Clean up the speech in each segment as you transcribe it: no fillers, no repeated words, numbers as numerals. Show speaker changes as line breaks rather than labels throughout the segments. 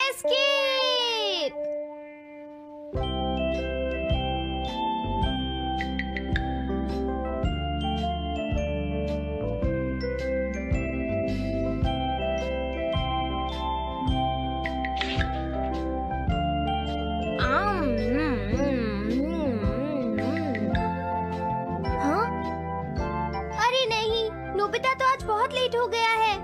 Escape! हाँ? अरे नहीं, नोबिता तो आज बहुत लेट हो गया है।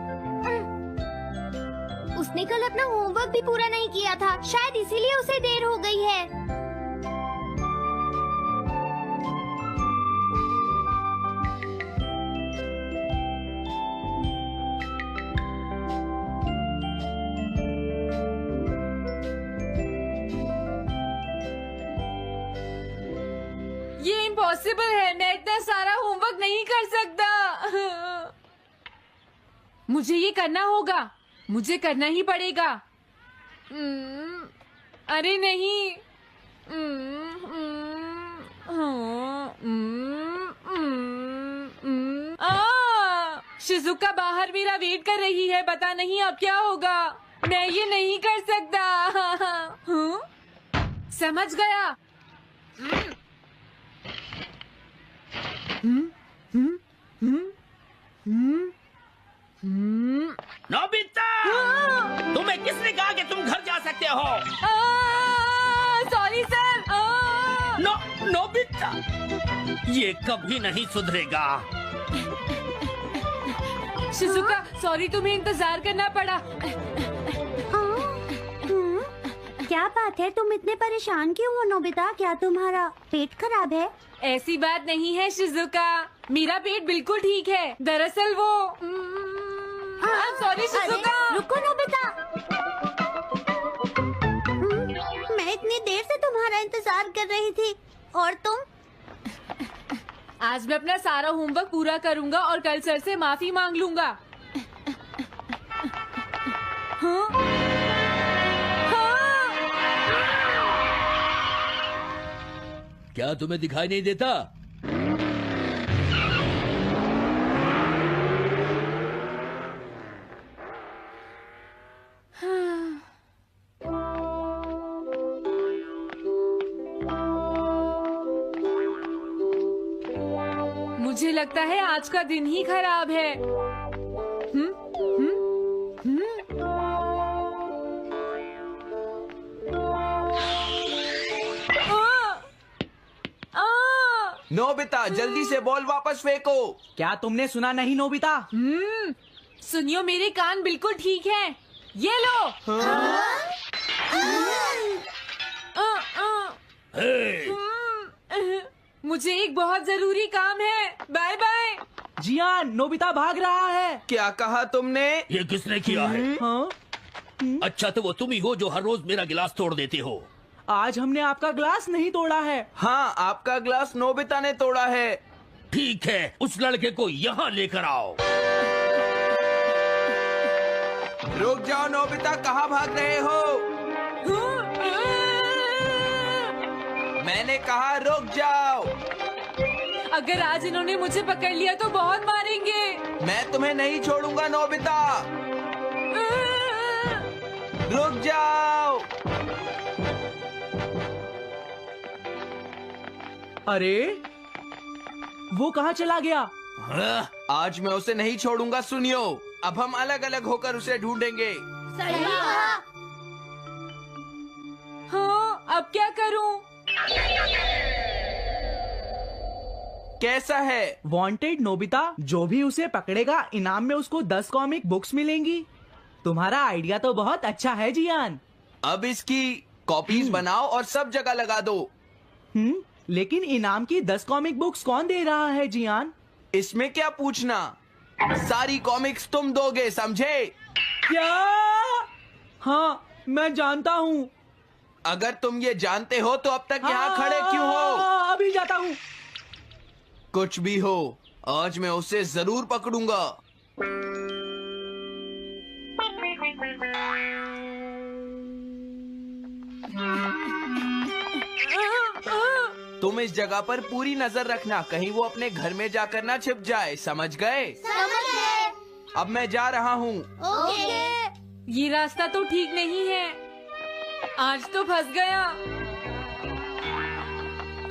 उसने कल अपना होमवर्क भी पूरा नहीं किया था, शायद इसीलिए उसे देर हो गई है।
ये इम्पॉसिबल है, मैं इतना सारा होमवर्क नहीं कर सकता। मुझे ये करना होगा, मुझे करना ही पड़ेगा। अरे नहीं। शिजुका बाहर मेरा वेट कर रही है, पता नहीं अब क्या होगा। मैं ये नहीं कर सकता। समझ गया।
नोबिता, तुम्हें किसने कहा कि तुम घर जा सकते हो?
Sorry sir.
नोबिता, ये कभी नहीं सुधरेगा।
शिजुका, सॉरी, तुम्हें इंतजार करना पड़ा।
क्या बात है, तुम इतने परेशान क्यों हो नोबिता? क्या तुम्हारा पेट खराब है?
ऐसी बात नहीं है शिजुका, मेरा पेट बिल्कुल ठीक है। दरअसल वो सॉरी शिजुका।
रुको नोबिता, मैं इतनी देर से तुम्हारा इंतजार कर रही थी और तुम?
आज मैं अपना सारा होमवर्क पूरा करूंगा और कल सर से माफी मांग लूंगा। हाँ? हाँ?
क्या तुम्हें दिखाई नहीं देता?
मुझे लगता है आज का दिन ही खराब है।
नोबिता, जल्दी से बॉल वापस फेंको।
क्या तुमने सुना नहीं नोबिता?
सुनियो, मेरे कान बिल्कुल ठीक हैं। ये लो। मुझे एक बहुत जरूरी काम है। Bye bye.
जियान, नोबिता भाग रहा है।
क्या कहा तुमने?
ये किसने किया है?
हाँ?
अच्छा, तो वो तुम ही हो जो हर रोज मेरा गिलास तोड़ देते हो।
आज हमने आपका ग्लास नहीं तोड़ा है।
हाँ, आपका ग्लास नोबिता ने तोड़ा है।
ठीक है, उस लड़के को यहाँ लेकर आओ।
रुक जाओ नोबिता, कहाँ भाग रहे हो? मैंने कहा रुक जाओ।
अगर आज इन्होंने मुझे पकड़ लिया तो बहुत मारेंगे।
मैं तुम्हें नहीं छोड़ूंगा नोबिता, रुक जाओ।
अरे वो कहाँ चला गया?
आज मैं उसे नहीं छोड़ूंगा। सुनियो, अब हम अलग अलग होकर उसे ढूंढेंगे।
सही कहा।
हाँ, अब क्या करूं?
कैसा है?
वांटेड नोबिता, जो भी उसे पकड़ेगा इनाम में उसको 10 कॉमिक बुक्स मिलेंगी। तुम्हारा आइडिया तो बहुत अच्छा है जियान।
अब इसकी कॉपीज बनाओ और सब जगह लगा दो।
लेकिन इनाम की 10 कॉमिक बुक्स कौन दे रहा है जियान?
इसमें क्या पूछना, सारी कॉमिक्स तुम दोगे, समझे?
क्या? हाँ, मैं जानता हूँ।
अगर तुम ये जानते हो तो अब तक यहाँ खड़े क्यों हो?
अभी जाता हूँ।
कुछ भी हो, आज मैं उसे जरूर पकड़ूंगा। तुम इस जगह पर पूरी नजर रखना, कहीं वो अपने घर में जाकर ना छिप जाए, समझ गए?
समझ गए।
अब मैं जा रहा हूँ।
ओके।
ये रास्ता तो ठीक नहीं है। आज तो फंस गया।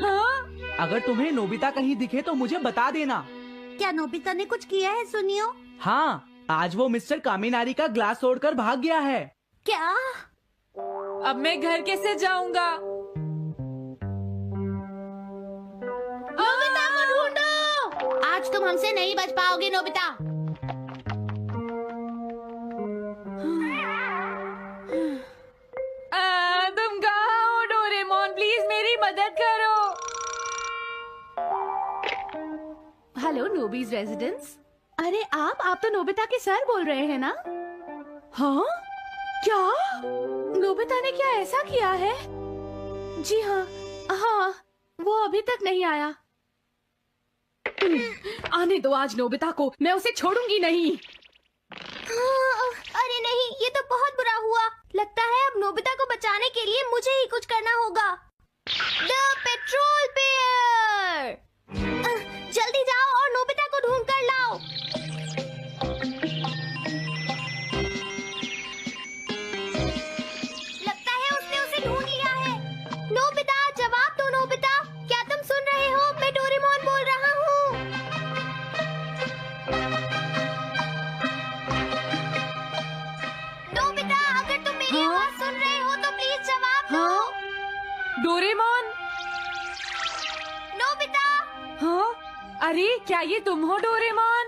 हाँ?
अगर तुम्हें नोबिता कहीं दिखे तो मुझे बता देना।
क्या नोबिता ने कुछ किया है सुनियो?
हाँ, आज वो मिस्टर कामिनारी का ग्लास तोड़कर भाग गया है।
क्या?
अब मैं घर कैसे जाऊंगा?
नोबिता को ढूंढो। आज तुम हमसे नहीं बच पाओगे नोबिता।
तुम कहाँ हो डोरेमोन? प्लीज मेरी मदद करो।
Hello Nobi's residence. अरे आप तो नोबिता के सर बोल रहे हैं ना? हाँ? क्या? नोबिता ने क्या ऐसा किया है? जी हाँ, हाँ, वो अभी तक नहीं आया। आने दो आज नोबिता को, मैं उसे छोड़ूंगी नहीं।
अरे नहीं, ये तो बहुत बुरा हुआ। लगता है अब नोबिता को बचाने के लिए मुझे ही कुछ करना होगा। द पेट्रोल बेयर, जल्दी जाओ और नोबिता को ढूंढ कर लाओ। लगता है उसने उसे ढूंढ लिया है। नोबिता, जवाब दो नोबिता। क्या तुम सुन रहे हो? मैं डोरेमोन बोल रहा हूँ। नोबिता, अगर तुम मेरी आवाज सुन रहे हो तो प्लीज जवाब दो।
डोरेमोन?
नोबिता,
हाँ? अरे क्या ये तुम हो डोरेमोन?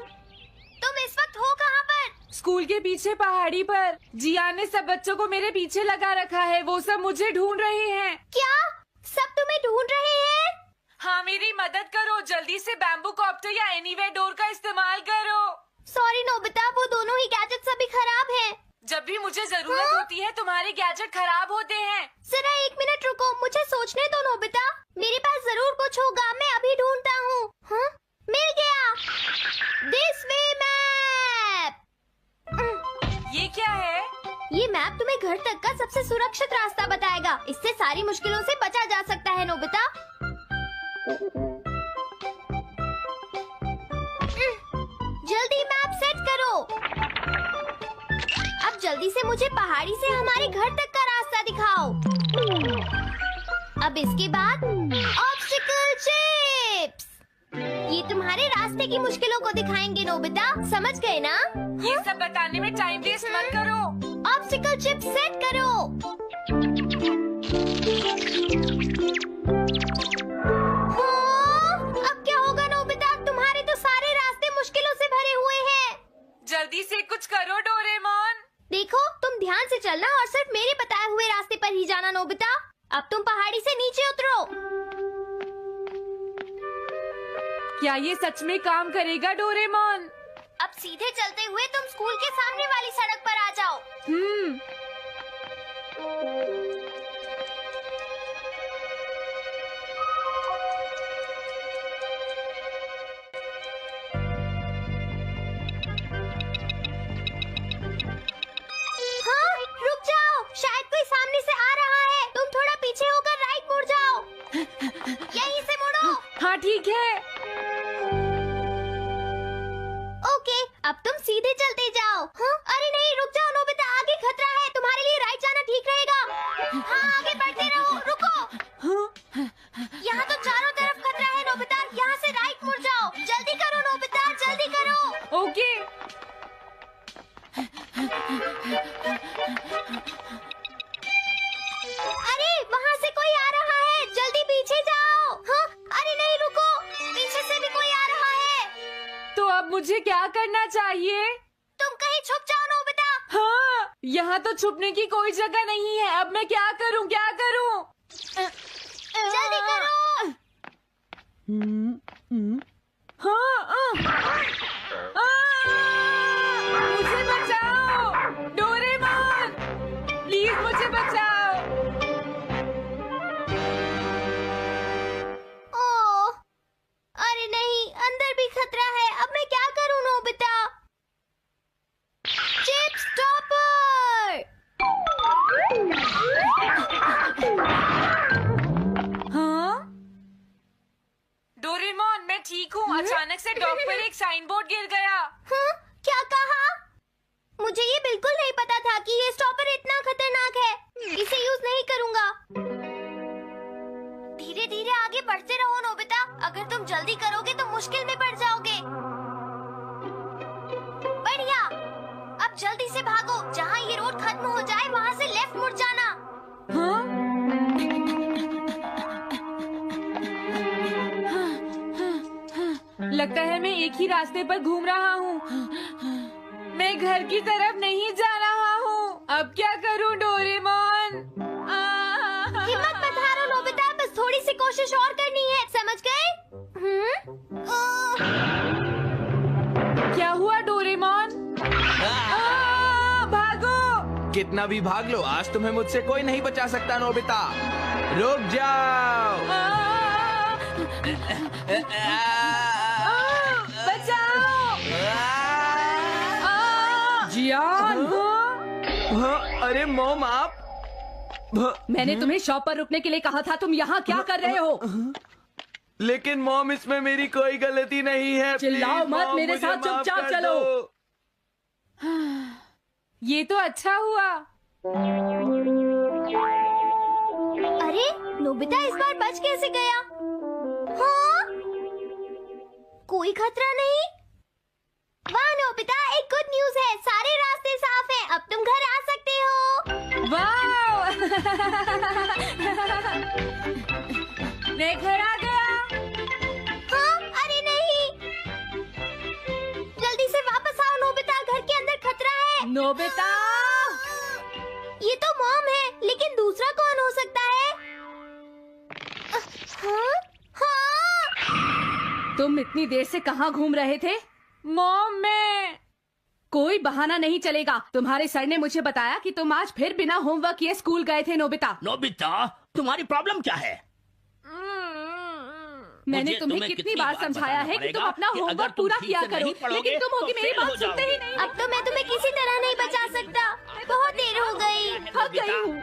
तुम इस वक्त हो कहाँ पर?
स्कूल के पीछे पहाड़ी पर। जिया ने सब बच्चों को मेरे पीछे लगा रखा है। वो सब मुझे ढूंढ रहे हैं।
क्या? सब तुम्हें ढूंढ रहे हैं?
हाँ, मेरी मदद करो। जल्दी से बैम्बू कॉप्टर या एनीवेयर डोर का इस्तेमाल करो।
सॉरी नोबिता, वो दोनों ही गैजेट्स अभी खराब हैं।
जब भी मुझे जरूरत होती है तुम्हारे गैजेट खराब होते हैं।
जरा 1 मिनट रुको, मुझे सोचने दो नोबिता। मेरे पास जरूर कुछ होगा, मैं अभी ढूंढता हूँ। हाँ? मिल गया। This way map.
ये क्या है?
ये मैप तुम्हें घर तक का सबसे सुरक्षित रास्ता बताएगा। इससे सारी मुश्किलों से बचा जा सकता है नोबिता। जल्दी मैप सेट करो। अब जल्दी से मुझे पहाड़ी से हमारे घर तक का रास्ता दिखाओ। अब इसके बाद ऑब्स्टिकल चिप्स। ये तुम्हारे रास्ते की मुश्किलों को दिखाएंगे नोबिता, समझ गए ना?
ये सब बताने में टाइम वेस्ट मत करो।
ऑब्स्टिकल चिप्स सेट करो। हाँ? अब क्या होगा नोबिता? तुम्हारे तो सारे रास्ते मुश्किलों से भरे हुए हैं।
जल्दी से कुछ करो डोरेमोन।
देखो, तुम ध्यान से चलना और सिर्फ मेरे बताए हुए रास्ते पर ही जाना नोबिता। अब तुम पहाड़ी से नीचे उतरो।
क्या ये सच में काम करेगा डोरेमोन?
अब सीधे चलते हुए तुम स्कूल के सामने वाली सड़क पर आ जाओ। हाँ, रुक जाओ, शायद कोई सामने से आ रहा है। तुम थोड़ा पीछे होकर राइट मुड़ जाओ। यहीं से मुड़ो।
हाँ ठीक है।
ओके, अब तुम सीधे चलते जाओ। हाँ? अरे नहीं, रुक जाओ नोबिता, आगे खतरा है। तुम्हारे लिए राइट जाना ठीक रहेगा। हाँ, आगे बढ़ते रहो। रुको, यहाँ तो चारों तरफ खतरा है नोबिता। यहाँ से राइट मुड़ जाओ। जल्दी करो नोबिता, जल्दी करो।
ओके।
अरे वहाँ से कोई आ रहा है, जल्दी पीछे जाओ। हाँ? अरे नहीं, रुको, पीछे से भी कोई आ रहा है।
तो अब मुझे क्या करना चाहिए?
तुम कहीं छुप जाओ नोबिता।
हाँ, यहाँ तो छुपने की कोई जगह नहीं है। अब मैं क्या करूँ, क्या करूँ?
जल्दी करो।
हाँ, मुझे बचाओ डोरेमोन, प्लीज मुझे बचाओ।
ओह, अरे नहीं, अंदर भी खतरा है। अब मैं क्या करूं नोबिता? Chip stopper.
हाँ? डोरेमोन, मैं ठीक हूँ। अचानक से डॉक पर एक साइन बोर्ड गिर गया।
हाँ? क्या कहा? मुझे ये बिल्कुल नहीं पता था कि ये स्टॉपर इतना खतरनाक है। इसे यूज नहीं करूंगी। बढ़ते रहो नोबिता। अगर तुम जल्दी करोगे तो मुश्किल में पड़ जाओगे। बढ़िया, अब जल्दी से भागो। जहाँ ये रोड खत्म हो जाए वहाँ से लेफ्ट मुड़ जाना।
हाँ? लगता है मैं एक ही रास्ते पर घूम रहा हूँ। मैं घर की तरफ नहीं जा रहा हूँ। अब क्या करूँ डोरेमोन?
हिम्मत मत हारो नोबिता, बस थोड़ी सी कोशिश और करनी है, समझ गए?
क्या हुआ डोरेमोन? भागो!
कितना भी भाग लो, आज तुम्हें मुझसे कोई नहीं बचा सकता नोबिता। रुक जाओ।
बचाओ! जियान!
अरे मॉम, आप
मैंने तुम्हें शॉप पर रुकने के लिए कहा था, तुम यहाँ क्या कर रहे हो?
लेकिन मॉम, इसमें मेरी कोई गलती नहीं है।
चिल्लाओ
प्लीज,
मत,
मॉम,
मेरे
मुझे
साथ
माफ
चुपचाप
कर
चलो।
दो।
ये तो अच्छा हुआ।
अरे नोबिता इस बार बच कैसे गया? हाँ? कोई खतरा नहीं? वाह नोबिता, एक गुड न्यूज है, सारे रास्ते साफ हैं, अब तुम घर आ सकते हो।
वाह! मैं घर आ गया।
हाँ? अरे नहीं, जल्दी से वापस आओ नोबिता, घर के अंदर खतरा है।
नोबिता!
ये तो मॉम है, लेकिन दूसरा कौन हो सकता है? हाँ? हाँ?
तुम इतनी देर से कहाँ घूम रहे थे?
मॉम, मैं
कोई बहाना नहीं चलेगा। तुम्हारे सर ने मुझे बताया कि तुम आज फिर बिना होमवर्क किए स्कूल गए थे नोबिता।
नोबिता, तुम्हारी प्रॉब्लम क्या है?
मैंने
मुझे
तुम्हें
तुम्हें
कितनी बार समझाया है कि तुम अपना
कि
होमवर्क
अगर तुम
पूरा
ठीक
किया
से
करो,
नहीं पढ़ोगे,
लेकिन तुम होगी
तो
मेरी
फेल
बात
हो
सुनते ही
जाओगे।
नहीं।
अब तो मैं तुम्हें किसी तरह नहीं बचा सकता, बहुत देर हो गई।
थक गई हूँ।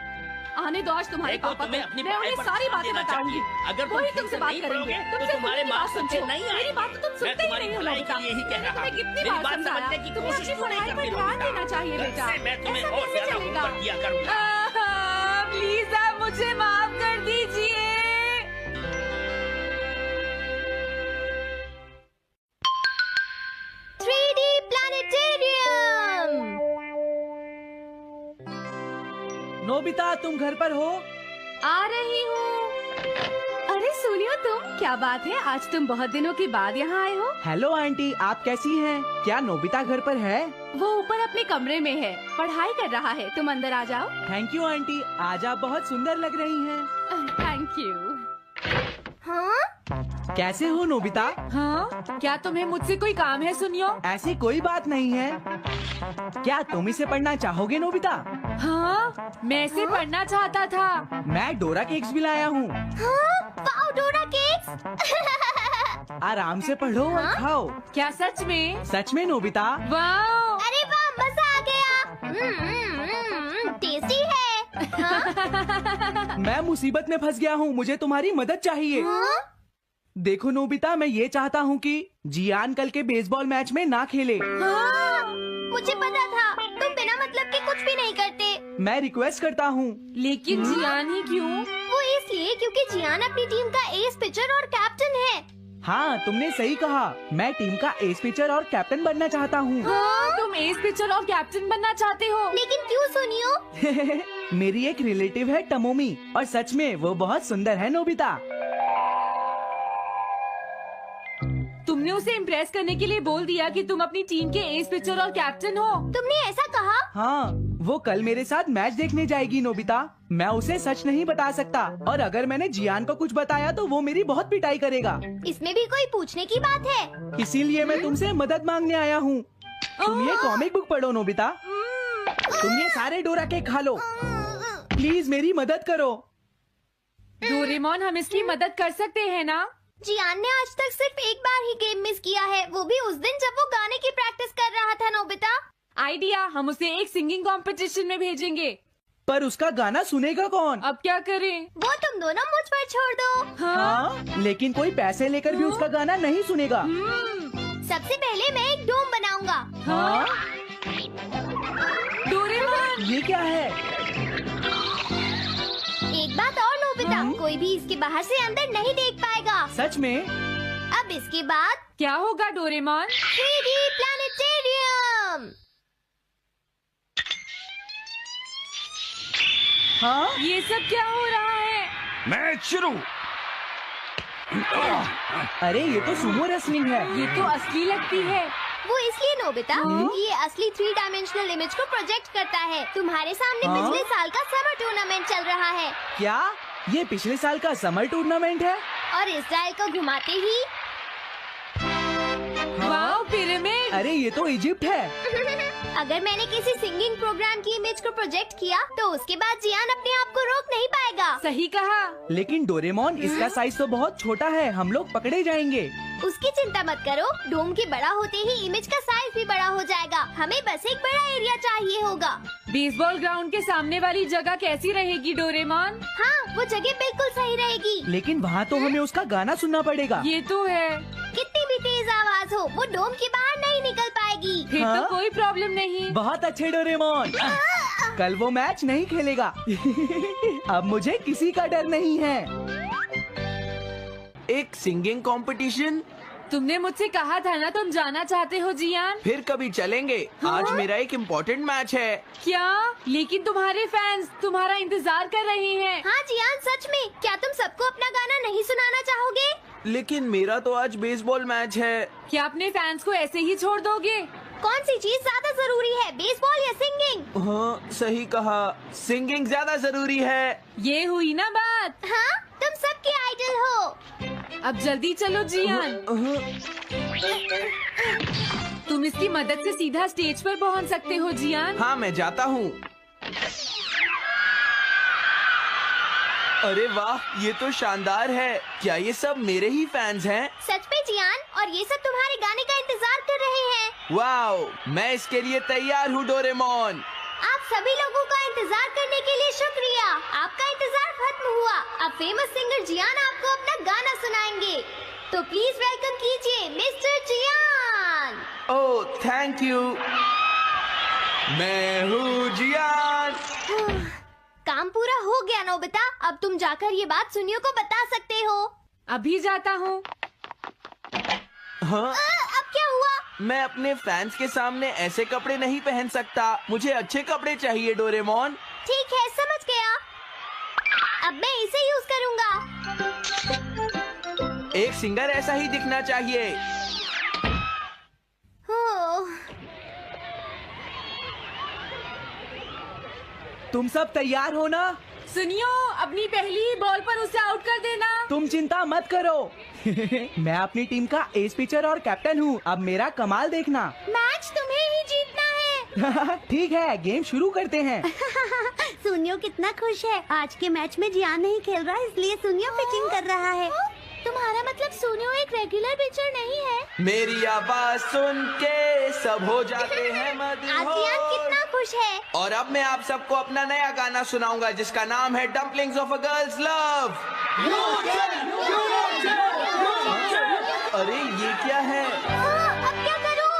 आने दो आज तुम्हारे
देखो,
पापा
तुम्हें
को,
अपनी
मैं
पढ़ाई
उन्हें
पर
सारी
ध्यान
बातें
देना
बताऊंगी।
चाहिए। अगर तुम
वही
ठीक
तुमसे
से
बात
नहीं
करेंगे,
पढ़ोगे, तो
तुमसे
तुम्हारे
खुद की
मार्क्स
बात
अच्छे
सुनते
नहीं
हो। मेरी
आएंगे।
बात तो तुम
मैं
सुनते ही
तुम्हारी
नहीं हो
भलाई के
नोबिता।
लिए ही कह
मैंने
रहा
तुम्हें
हूँ।
कितनी
मेरी
बार
बात
समझाया,
समझने की
तुम्हें
कोशिश
अपनी
क्यों नहीं
पढ़ाई पर
करती
ध्यान
नोबिता?
देना चाहिए बेटा।
इससे मैं तुम्हें
ऐसा
और
कैसे
ज्यादा
चलेगा?
होमवर्क किया करूंगा।
प्लीज आप मुझे माफ कर दीजिए।
3D planetarium.
नोबिता, तुम घर पर हो?
आ रही हूँ। अरे सुनियो तुम, क्या बात है, आज तुम बहुत दिनों के बाद यहाँ आए हो?
हेलो आंटी, आप कैसी हैं? क्या नोबिता घर पर है?
वो ऊपर अपने कमरे में है, पढ़ाई कर रहा है। तुम अंदर आ जाओ।
थैंक यू आंटी, आज आप बहुत सुंदर लग रही हैं।
Thank you.
हाँ?
कैसे हो नोबिता?
हाँ? क्या तुम्हें मुझसे कोई काम है सुनियो?
ऐसी कोई बात नहीं है। क्या तुम इसे पढ़ना चाहोगे नोबिता?
हाँ? मैं इसे पढ़ना चाहता था।
मैं डोरा केक्स भी लाया हूँ।
हाँ? वाओ, डोरा केक्स।
आराम से पढ़ो और खाओ।
क्या सच में?
सच में नोबिता?
वाह!
अरे वाह, मजा आ गया। टेस्टी है। हाँ?
मैं मुसीबत में फंस गया हूँ, मुझे तुम्हारी मदद चाहिए।
हाँ?
देखो नोबिता, मैं ये चाहता हूँ कि जियान कल के बेसबॉल मैच में ना खेले।
हाँ? मुझे पता था, तुम बिना मतलब के कुछ भी नहीं करते।
मैं रिक्वेस्ट करता हूँ।
लेकिन जियान ही क्यों?
वो इसलिए क्योंकि जियान अपनी टीम का एस पिचर और कैप्टन है।
हाँ, तुमने सही कहा। मैं टीम का एस पिचर और कैप्टन बनना चाहता हूँ।
हाँ? तुम एस पिचर और कैप्टन बनना चाहते हो?
लेकिन क्यों सुनियो?
मेरी एक रिलेटिव है टमोमी, और सच में वो बहुत सुंदर है नोबिता।
तुमने उसे इम्प्रेस करने के लिए बोल दिया कि तुम अपनी टीम के एस पिचर और कैप्टन हो।
तुमने ऐसा कहा?
हाँ, वो कल मेरे साथ मैच देखने जाएगी नोबिता। मैं उसे सच नहीं बता सकता, और अगर मैंने जियान को कुछ बताया तो वो मेरी बहुत पिटाई करेगा।
इसमें भी कोई पूछने की बात है?
इसीलिए मैं तुमसे मदद मांगने आया हूँ। तुम ये कॉमिक बुक पढ़ो नोबिता। तुम ये सारे डोरा केक खा लो। प्लीज मेरी मदद करो।
डोरेमोन, हम इसकी मदद कर सकते हैं ना?
जियान ने आज तक सिर्फ एक बार ही गेम मिस किया है, वो भी उस दिन जब वो गाने की प्रैक्टिस कर रहा था नोबिता।
आइडिया, हम उसे एक सिंगिंग कंपटीशन में भेजेंगे।
पर उसका गाना सुनेगा कौन?
अब क्या करें?
वो तुम दोनों मुझ पर छोड़ दो।
हाँ, लेकिन कोई पैसे लेकर भी उसका गाना नहीं सुनेगा।
सबसे पहले मैं एक डोम बनाऊंगा।
हाँ?
डोरेमोन!
ये क्या है?
एक बात और नोबिता, कोई भी इसके बाहर से अंदर नहीं देख पाएगा।
सच में?
अब इसके बाद
क्या होगा डोरेमोन?
3D planetarium.
हाँ?
ये सब क्या हो रहा है?
मैच शुरू।
अरे ये तो सुमो रेसलिंग है।
ये तो असली लगती है।
वो इसलिए नोबिता, ये असली 3 डायमेंशनल इमेज को प्रोजेक्ट करता है। तुम्हारे सामने
हाँ?
पिछले साल का समर टूर्नामेंट चल रहा है
क्या ये पिछले साल का समर टूर्नामेंट है?
और इस डायल को घुमाते ही
वाओ, पिरामिड।
अरे ये तो इजिप्ट है।
अगर मैंने किसी सिंगिंग प्रोग्राम की इमेज को प्रोजेक्ट किया तो उसके बाद जियान अपने आप को रोक नहीं पाएगा।
सही कहा।
लेकिन डोरेमोन इसका साइज तो बहुत छोटा है, हम लोग पकड़े जाएंगे।
उसकी चिंता मत करो, डोम के बड़ा होते ही इमेज का साइज भी बड़ा हो जाएगा। हमें बस एक बड़ा एरिया चाहिए होगा।
बेसबॉल ग्राउंड के सामने वाली जगह कैसी रहेगी डोरेमोन?
हाँ, वो जगह बिल्कुल सही रहेगी।
लेकिन वहाँ तो हमें उसका गाना सुनना पड़ेगा।
ये तो है।
कितनी भी तेज आवाज हो, वो डोम के बाहर नहीं निकल पाएगी।
फिर
हाँ?
तो कोई प्रॉब्लम नहीं।
बहुत अच्छे डोरेमोन। कल वो मैच नहीं खेलेगा। अब मुझे किसी का डर नहीं है।
एक सिंगिंग कंपटीशन?
तुमने मुझसे कहा था ना तुम जाना चाहते हो जियान।
फिर कभी चलेंगे। आज मेरा एक इम्पोर्टेंट मैच है।
क्या? लेकिन तुम्हारे फैंस तुम्हारा इंतजार कर रहे हैं।
हाँ जियान, सच में क्या तुम सबको अपना गाना नहीं सुनाना चाहोगे?
लेकिन मेरा तो आज बेसबॉल मैच है।
क्या अपने फैंस को ऐसे ही छोड़ दोगे?
कौन सी चीज ज्यादा जरूरी है, बेसबॉल या सिंगिंग?
हाँ, सही कहा। सिंगिंग ज्यादा जरूरी है।
ये हुई ना बात।
हाँ, तुम सबके आइडल हो।
अब जल्दी चलो जियान। तुम इसकी मदद से सीधा स्टेज पर पहुंच सकते हो जियान।
हाँ, मैं जाता हूँ। अरे वाह, ये तो शानदार है। क्या ये सब मेरे ही फैंस हैं?
सच में जियान, और ये सब तुम्हारे गाने का इंतजार कर रहे हैं।
वाओ, मैं इसके लिए तैयार हूँ डोरेमोन।
आप सभी लोगों का इंतजार करने के लिए शुक्रिया। आपका इंतजार खत्म हुआ। अब फेमस सिंगर जियान आपको अपना गाना सुनाएंगे। तो प्लीज वेलकम कीजिए mister Jian.
Oh, thank you. मैं हूँ जियान।
काम पूरा हो गया नोबिता। अब तुम जाकर ये बात सुनियो को बता सकते हो।
अभी जाता हूँ।
हाँ,
अब क्या हुआ?
मैं अपने फैंस के सामने ऐसे कपड़े नहीं पहन सकता। मुझे अच्छे कपड़े चाहिए डोरेमोन।
ठीक है, समझ गया। अब मैं इसे यूज करूँगा।
एक सिंगर ऐसा ही दिखना चाहिए।
तुम सब तैयार हो ना?
सुनियो, अपनी पहली ही बॉल पर उसे आउट कर देना।
तुम चिंता मत करो। मैं अपनी टीम का एस पिचर और कैप्टन हूँ। अब मेरा कमाल देखना।
मैच तुम्हें ही जीतना है।
ठीक है, गेम शुरू करते हैं।
सुनियो कितना खुश है। आज के मैच में जियान नहीं खेल रहा, इसलिए सुनियो पिचिंग कर रहा है। तुम्हारा मतलब सुनियो एक रेगुलर पिचर नहीं है?
मेरी आवाज सुन के सब हो जाते हैं
आज जियान कितना
मदहोश।
खुश है।
और अब मैं आप सबको अपना नया गाना सुनाऊंगा जिसका नाम है dumplings of a girls love. अरे ये क्या है?
अब क्या करूं?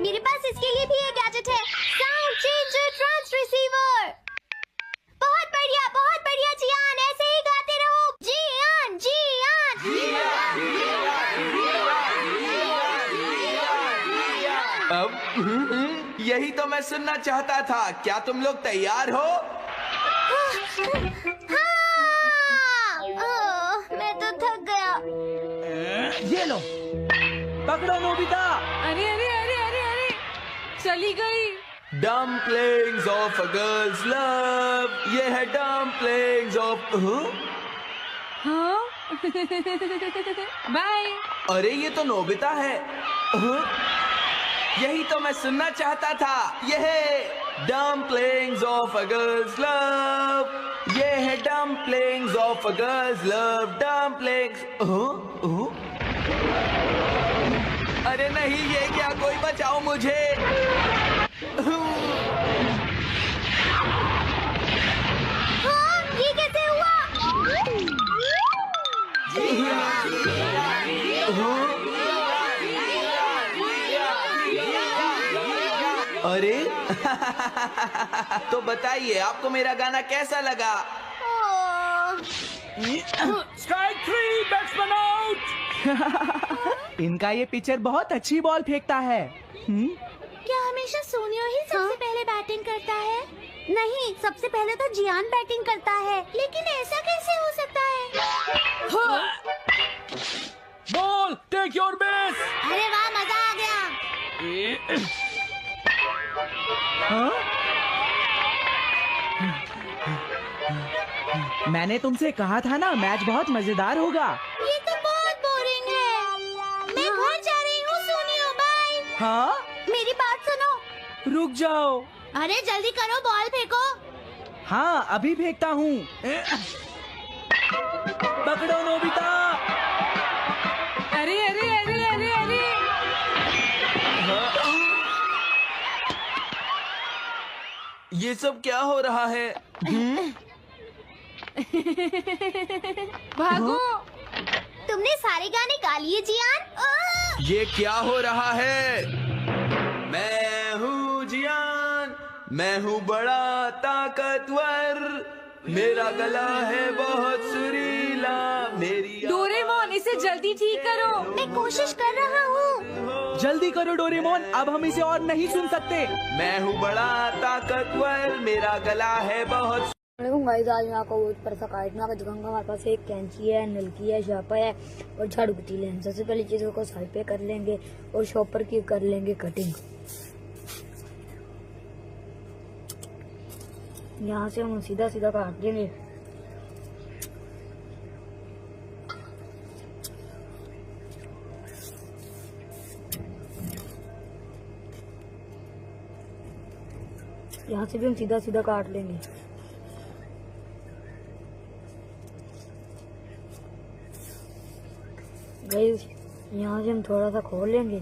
मेरे पास इसके लिए भी एक गैजेट है, साउंड चेंजर ट्रांस रिसीवर। बहुत बढ़िया जियान, ऐसे ही गाते रहो। जियान
अब यही तो मैं सुनना चाहता था। क्या तुम लोग तैयार हो?
हाँ, मैं तो थक गया।
ये लो, पकड़ो नोबिता।
अरे अरे अरे अरे अरे, चली गई।
Dumplings of a girls love. ये है डम्पलिंग्स ऑफ।
हाँ? बाय।
अरे ये तो नोबिता है। यही तो मैं सुनना चाहता था। ये है dumplings of a girls love. ये है dumplings of a girls love. Dumplings. अरे नहीं, ये क्या? कोई बचाओ मुझे।
हाँ, ये कैसे हुआ?
अरे तो बताइए, आपको मेरा गाना कैसा लगा?
Strike 3, batsman out.
इनका ये पिचर बहुत अच्छी बॉल फेंकता है।
क्या हमेशा सोनियो ही सबसे पहले बैटिंग करता है? नहीं, सबसे पहले तो जियान बैटिंग करता है। लेकिन ऐसा कैसे हो सकता है?
Ball, take your base.
अरे वाह, मजा आ गया।
मैंने तुमसे कहा था ना, मैच बहुत मजेदार होगा।
ये तो बहुत बोरिंग है। मैं घर जा रही हूँ सोनियो, बाय।
हाँ,
मेरी बात सुनो।
रुक जाओ।
अरे जल्दी करो, बॉल फेंको।
हाँ, अभी फेंकता हूँ। पकड़ो नोबिता।
अरे अरे अरे अरे अरे
ये सब क्या हो रहा है?
भागो।
तुमने सारे गाने गा लिए जियान?
ये क्या हो रहा है? मैं हूँ जियान, मैं हूँ बड़ा ताकतवर, मेरा गला है बहुत सुरीला, मेरी
डोरेमोन, इसे जल्दी ठीक करो।
मैं कोशिश कर रहा हूँ।
जल्दी करो डोरेमोन, अब हम इसे और नहीं सुन सकते।
मैं हूँ बड़ा ताकतवर, मेरा गला है बहुत।
गाइस, आज मैं आपको बहुत पर काटना दिखाऊंगा। हमारे पास एक कैंची है, नलकी है, शार्पर है और झाड़ू की तीली है। सबसे पहले चीजों को साइड पे कर लेंगे और शॉपर की कर लेंगे कटिंग। यहाँ से हम सीधा सीधा काट देंगे। यहाँ से भी हम सीधा सीधा काट लेंगे। गाइस, यहाँ से हम थोड़ा सा खोल लेंगे।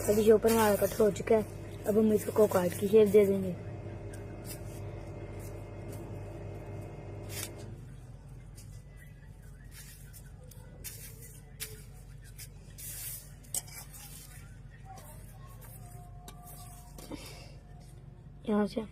कड़ी के ऊपर हमारा कट हो चुका है। अब हम इसको काट की शेप दे देंगे। यहाँ से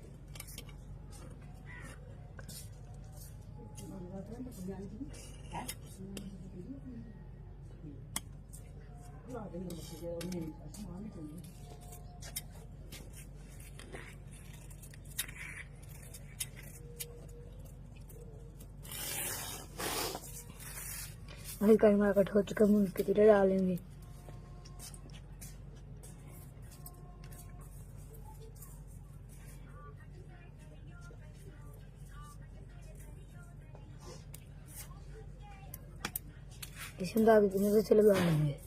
हल्का हमारा कट हो चुका है, हम उसके तीरे डालेंगे। इसमें दाग देने से लगा लेंगे।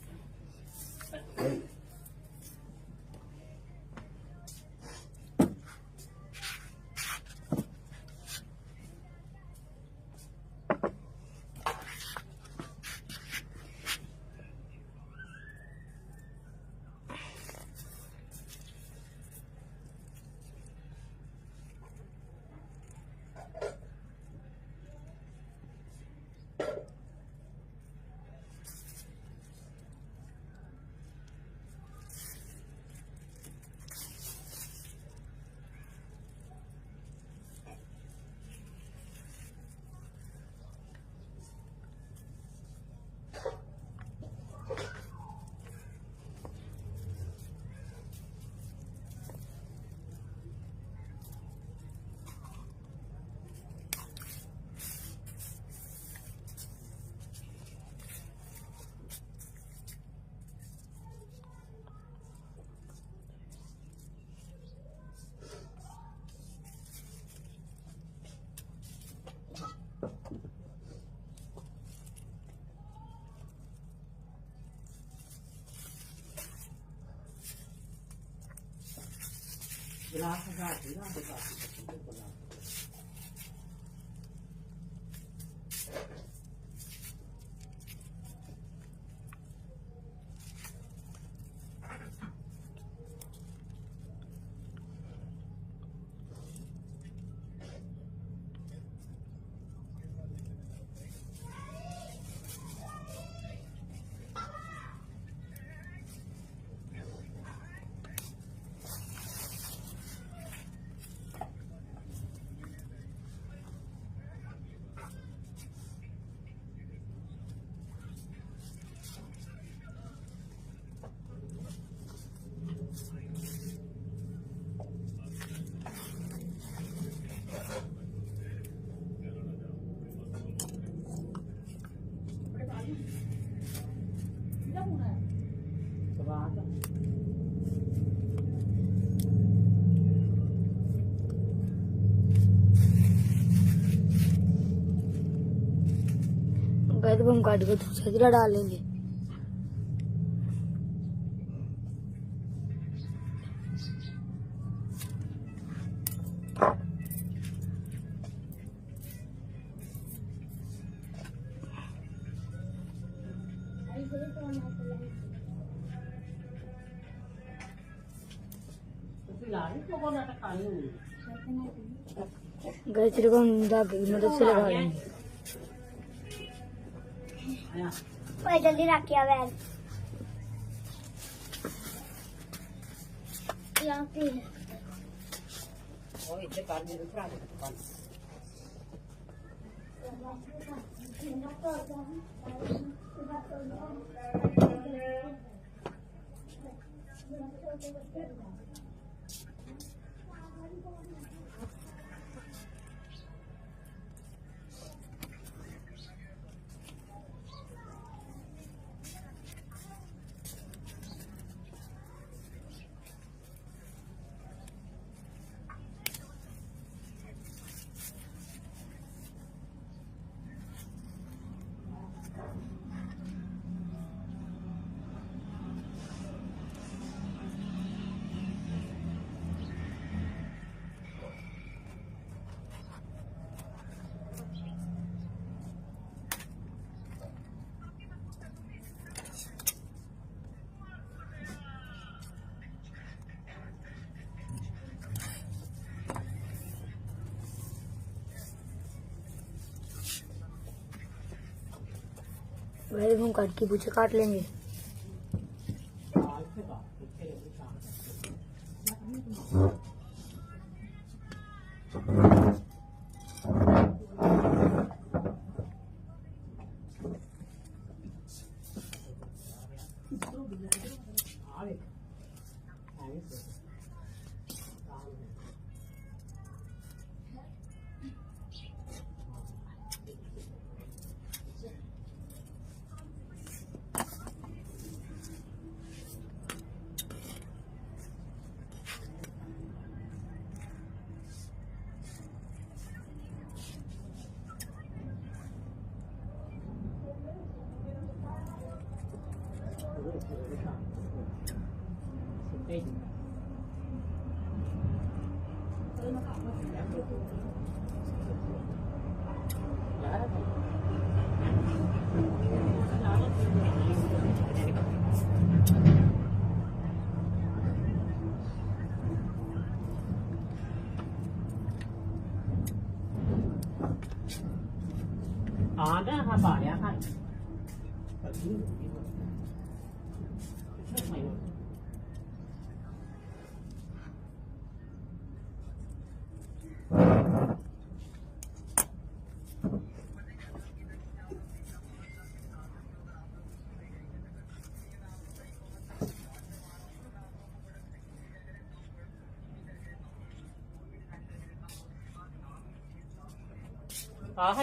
अब हम काट को दूसरा जिला डालेंगे। गैस को हम धागे की मदद से लगा लेंगे।
जल्दी रखिए वैन यहाँ पे
गैस हम काट की पूछे काट लेंगे।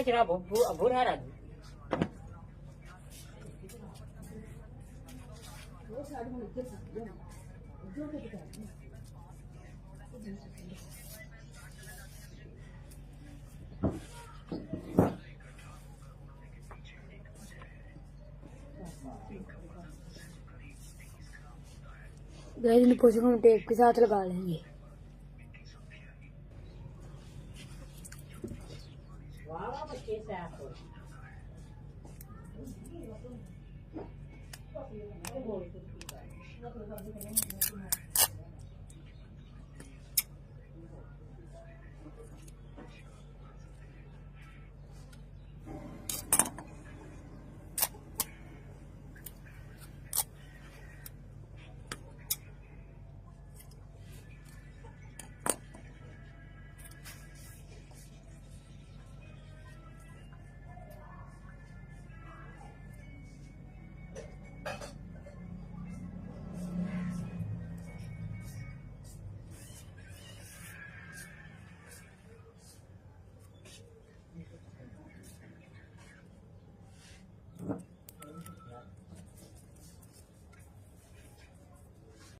जरा भूरा रहा
गैस इन पोछों को हम टेप के साथ लगा लेंगे।